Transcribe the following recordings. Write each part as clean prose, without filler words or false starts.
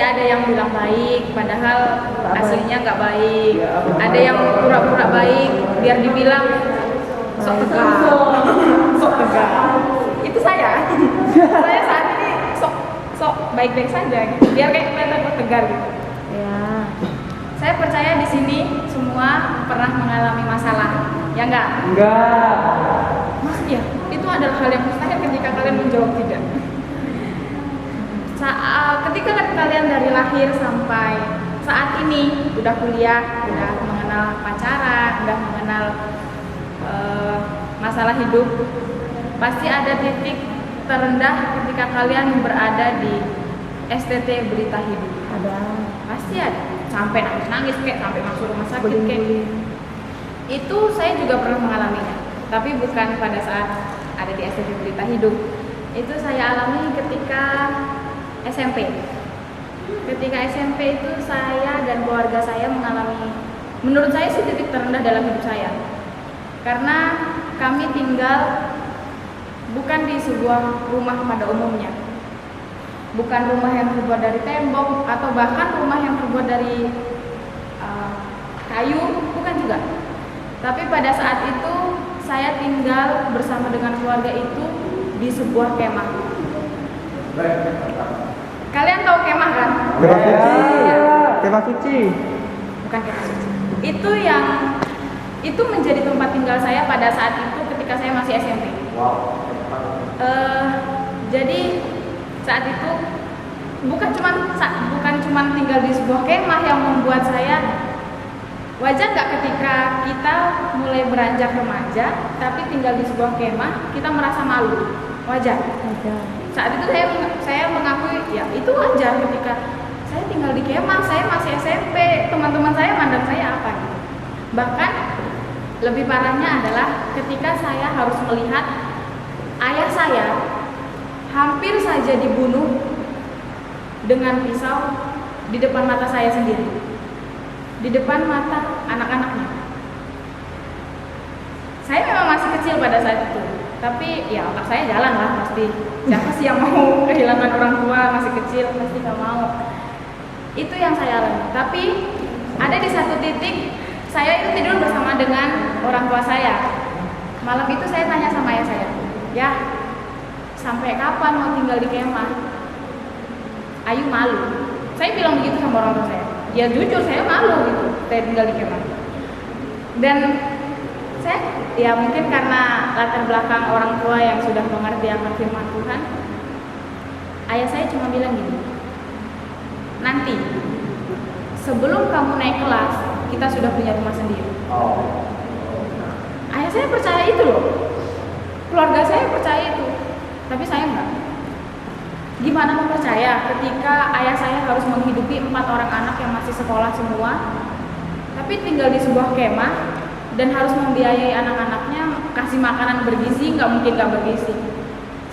ada yang bilang baik, padahal aslinya nggak baik. Ada yang pura-pura baik, biar dibilang sok tegar, sok tegar. Itu saya. Saya saat ini sok baik-baik saja, gitu. Biar kayak kelihatan tegar gitu. Ya. Saya percaya di sini semua pernah mengalami masalah, ya enggak? Enggak. Mas, ya, itu adalah hal yang mustahil ketika kalian menjawab tidak. Ketika kalian dari lahir sampai saat ini udah kuliah, udah mengenal pacaran, udah mengenal masalah hidup, pasti ada titik terendah ketika kalian berada di STT berita hidup. Ada. Pasti ada, sampai nangis kayak sampai masuk rumah sakit kayak. Itu saya juga pernah mengalaminya, tapi bukan pada saat ada di STT berita hidup. Itu saya alami ketika SMP. Ketika SMP itu saya dan keluarga saya mengalami, menurut saya sih titik terendah dalam hidup saya. Karena kami tinggal bukan di sebuah rumah pada umumnya. Bukan rumah yang terbuat dari tembok atau bahkan rumah yang terbuat dari kayu, bukan juga. Tapi pada saat itu saya tinggal bersama dengan keluarga itu di sebuah kemah. Kalian tahu kemah kan? Kemah suci. Kemah suci. Bukan kemah suci. Itu menjadi tempat tinggal saya pada saat itu ketika saya masih SMP. Jadi saat itu bukan cuma tinggal di sebuah kemah yang membuat saya wajar nggak ketika kita mulai beranjak remaja tapi tinggal di sebuah kemah kita merasa malu. Wajar. Saat itu saya mengakui ya itu wajar ketika saya tinggal di kemah, saya masih SMP, teman-teman saya mandang saya apa gitu. Bahkan lebih parahnya adalah ketika saya harus melihat ayah saya hampir saja dibunuh dengan pisau di depan mata saya sendiri, di depan mata anak-anaknya. Saya memang masih kecil pada saat itu, tapi ya otak saya jalan lah pasti. Siapa sih yang mau kehilangan orang tua masih kecil, pasti gak mau. Itu yang saya alami. Tapi ada di satu titik saya itu tidur bersama dengan orang tua saya. Malam itu saya tanya sama ayah saya, ya sampai kapan mau tinggal di kemah? Ayu malu. Saya bilang begitu sama orang tua saya. Ya jujur saya malu gitu, saya tinggal di kemah. Dan saya ya mungkin karena latar belakang orang tua yang sudah mengerti akan firman Tuhan, ayah saya cuma bilang gini, nanti sebelum kamu naik kelas kita sudah punya rumah sendiri. Ayah saya percaya itu loh, keluarga saya percaya itu, tapi saya enggak. Gimana mau percaya ketika ayah saya harus menghidupi 4 orang anak yang masih sekolah semua, tapi tinggal di sebuah kemah dan harus membiayai anak-anaknya, kasih makanan bergizi, nggak mungkin nggak bergizi.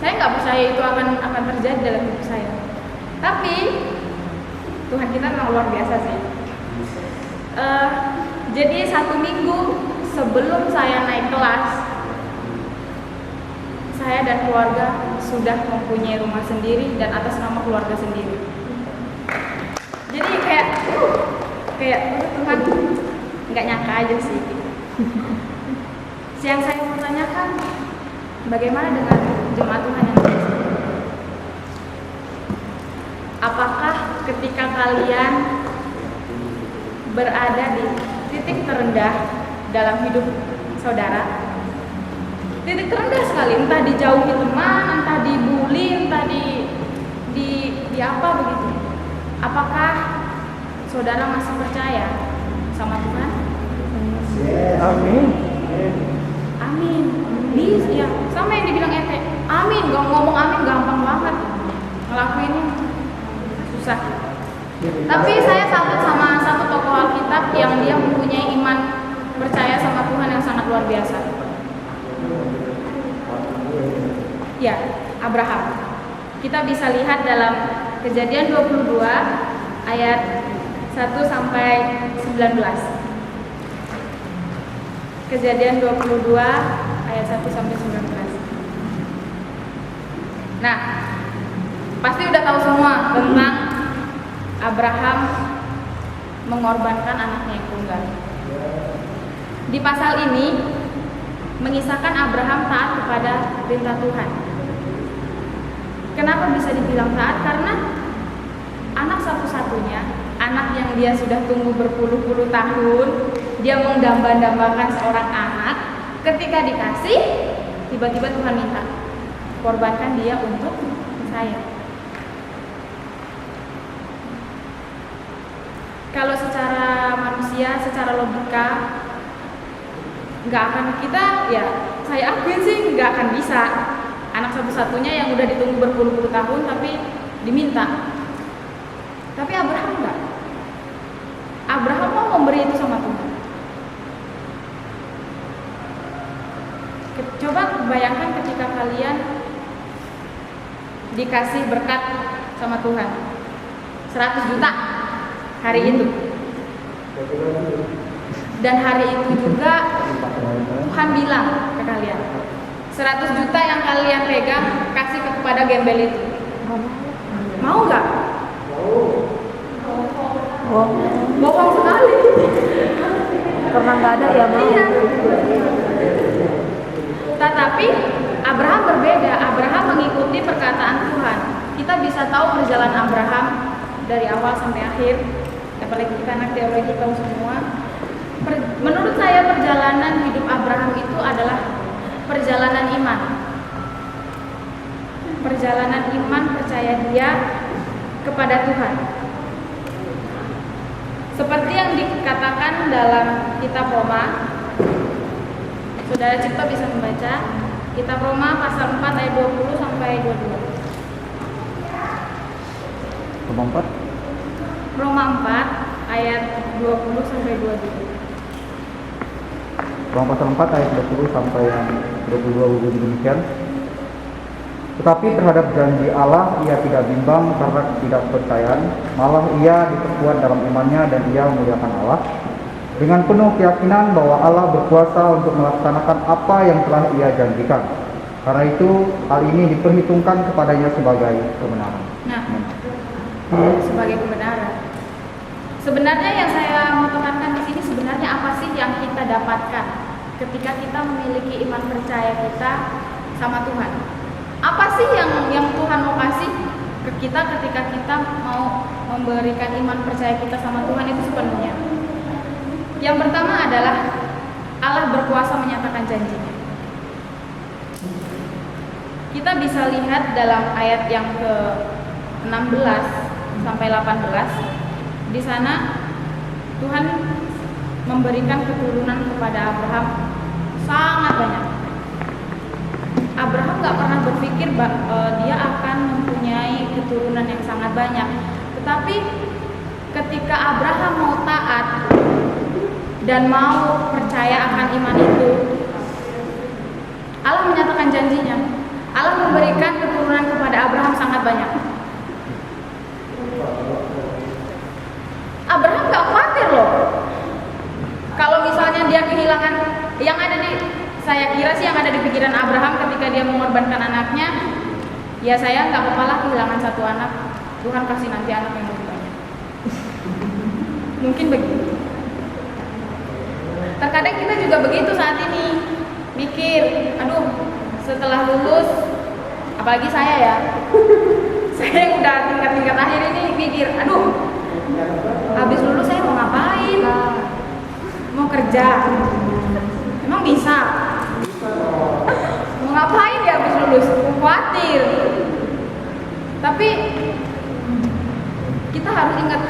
Saya nggak percaya itu akan terjadi dalam hidup saya. Tapi Tuhan kita memang luar biasa sih. Jadi 1 minggu sebelum saya naik kelas, saya dan keluarga sudah mempunyai rumah sendiri dan atas nama keluarga sendiri. Jadi kayak Tuhan nggak nyangka aja sih. Yang saya mau tanyakan, bagaimana dengan jemaat Tuhan yang di sini? Apakah ketika kalian berada di titik terendah dalam hidup saudara, titik terendah sekali, entah dijauhi teman, entah dibully, entah di apa begitu, apakah saudara masih percaya sama Tuhan? Amin. Amin. Bisa ya, sama yang dibilang Ete. Amin, ngomong amin gampang banget. Ngelakuinnya susah. Tapi saya salut sama satu tokoh Alkitab yang dia mempunyai iman percaya sama Tuhan yang sangat luar biasa. Ya, Abraham. Kita bisa lihat dalam Kejadian 22 ayat 1 sampai 19. Kejadian 22 ayat 1 sampai 19. Nah, pasti udah tahu semua tentang Abraham mengorbankan anaknya yang tunggal. Di pasal ini mengisahkan Abraham taat kepada perintah Tuhan. Kenapa bisa dibilang taat? Karena anak satu-satunya, anak yang dia sudah tunggu berpuluh-puluh tahun, dia mendamba-dambakan seorang anak, ketika dikasih, tiba-tiba Tuhan minta, korbankan dia untuk saya. Kalau secara manusia, secara logika, nggak akan kita, ya saya akuin sih nggak akan bisa. Anak satu-satunya yang udah ditunggu berpuluh-puluh tahun tapi diminta. Tapi Abraham enggak. Abraham mau memberi itu sama Tuhan. Coba bayangkan ketika kalian dikasih berkat sama Tuhan 100 juta hari itu. Dan hari itu juga Tuhan bilang ke kalian 100 juta yang kalian pegang kasih kepada gembel itu. Mau nggak? Bohong sekali. Karena nggak ada ya mau. Iya. Tetapi Abraham berbeda. Abraham mengikuti perkataan Tuhan. Kita bisa tahu perjalanan Abraham dari awal sampai akhir. Apalagi kita anak teologi tahu semua. Menurut saya perjalanan hidup Abraham itu adalah perjalanan iman. Perjalanan iman percaya dia kepada Tuhan. Seperti yang dikatakan dalam kitab Roma. Saudara Cipto bisa membaca kitab Roma pasal 4 ayat 20 sampai 22. Roma 4. Roma 4 ayat 20 sampai 22. Roma pasal 4 ayat 20 sampai yang 22 begitu demikian. Tetapi terhadap janji Allah ia tidak bimbang karena ketidakpercayaan, malah ia diperkuat dalam imannya dan ia memuliakan Allah dengan penuh keyakinan bahwa Allah berkuasa untuk melaksanakan apa yang telah ia janjikan. Karena itu hal ini diperhitungkan kepadanya sebagai kebenaran. Nah, sebagai kebenaran. Sebenarnya yang saya mau tekankan di sini sebenarnya apa sih yang kita dapatkan ketika kita memiliki iman percaya kita sama Tuhan? Apa sih yang Tuhan mau kasih ke kita ketika kita mau memberikan iman percaya kita sama Tuhan itu sepenuhnya? Yang pertama adalah Allah berkuasa menyatakan janjinya. Kita bisa lihat dalam ayat yang ke-16 sampai 18. Di sana Tuhan memberikan keturunan kepada Abraham sangat banyak. Abraham gak pernah berpikir dia akan mempunyai keturunan yang sangat banyak. Tetapi ketika Abraham mau taat dan mau percaya akan iman itu, Allah menyatakan janjinya. Allah memberikan keturunan kepada Abraham sangat banyak. Abraham gak khawatir loh kalau misalnya dia kehilangan. Yang ada di, saya kira sih yang ada di pikiran Abraham ketika dia mengorbankan anaknya, ya saya gak apa-apa lah kehilangan satu anak, Tuhan kasih nanti anak yang lebih banyak. Mungkin begitu. Terkadang kita juga begitu saat ini, mikir, aduh setelah lulus, apalagi saya ya, saya yang udah tingkat-tingkat akhir ini mikir, aduh habis lulus saya mau ngapain? Mau kerja? Emang bisa? Mau ngapain ya habis lulus? Khawatir. Tapi kita harus ingat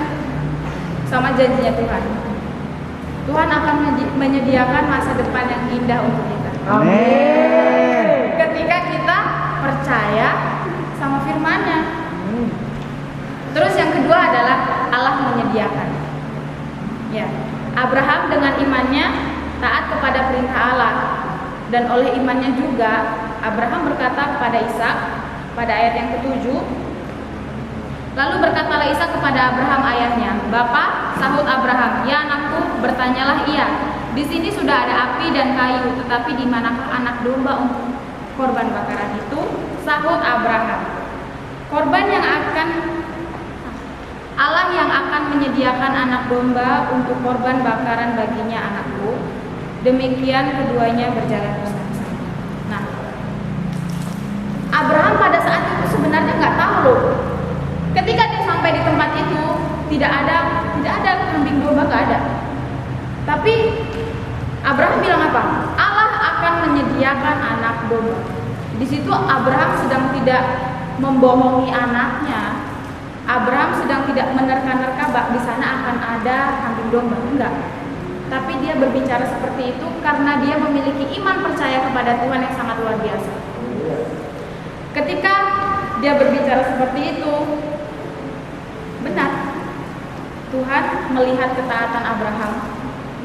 sama janjinya Tuhan. Tuhan akan menyediakan masa depan yang indah untuk kita. Amin. Ketika kita percaya sama firman-Nya. Terus yang kedua adalah Allah menyediakan. Ya, Abraham dengan imannya taat kepada perintah Allah, dan oleh imannya juga Abraham berkata kepada Ishak pada ayat yang ke-7. Lalu berkatalah Ishak kepada Abraham ayahnya, "Bapa," sahut Abraham, "Ya anakku," bertanyalah ia, "di sini sudah ada api dan kayu, tetapi di manakah anak domba untuk korban bakaran itu?" Sahut Abraham, Allah yang akan menyediakan anak domba untuk korban bakaran baginya anakku. Demikian keduanya berjalan bersama-sama. Nah, Abraham pada saat itu sebenarnya nggak tahu loh. Ketika dia sampai di tempat itu tidak ada kambing domba, nggak ada. Tapi Abraham bilang apa? Allah akan menyediakan anak domba. Di situ Abraham sedang tidak membohongi anaknya. Abraham sedang tidak menerka-nerka di sana akan ada kambing domba, enggak. Tapi dia berbicara seperti itu karena dia memiliki iman percaya kepada Tuhan yang sangat luar biasa. Ketika dia berbicara seperti itu, benar. Tuhan melihat ketaatan Abraham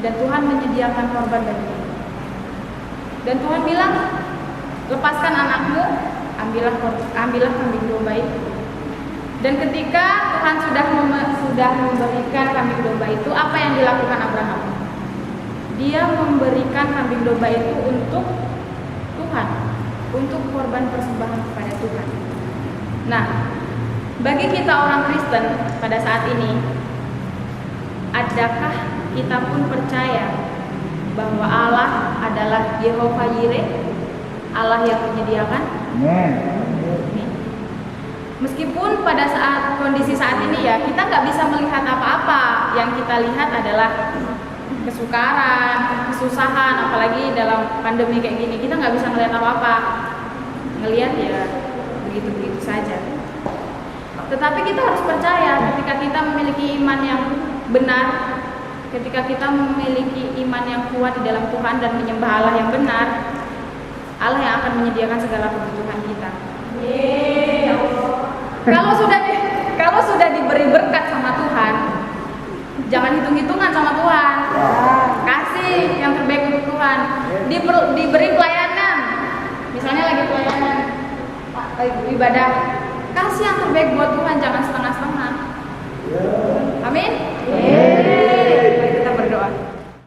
dan Tuhan menyediakan korban baginya. Dan Tuhan bilang, lepaskan anakmu, ambillah kambing domba itu. Dan ketika Tuhan sudah memberikan kambing domba itu, apa yang dilakukan Abraham? Dia memberikan kambing domba itu untuk Tuhan, untuk korban persembahan kepada Tuhan. Nah, bagi kita orang Kristen pada saat ini, adakah kita pun percaya bahwa Allah adalah Yehova Yireh, Allah yang menyediakan? Amen. Meskipun pada saat kondisi saat ini ya, kita nggak bisa melihat apa-apa. Yang kita lihat adalah kesukaran, kesusahan, apalagi dalam pandemi kayak gini, kita nggak bisa melihat apa-apa. Ngelihat ya begitu-begitu saja. Tetapi kita harus percaya ketika kita memiliki iman yang benar, ketika kita memiliki iman yang kuat di dalam Tuhan dan menyembah Allah yang benar, Allah yang akan menyediakan segala kebutuhan kita. Kalau sudah diberi berkat sama Tuhan, jangan hitung-hitungan sama Tuhan. Kasih yang terbaik untuk Tuhan. Diberi pelayanan, misalnya lagi pelayanan ibadah, kasih yang terbaik buat Tuhan, jangan setengah-setengah. Amin.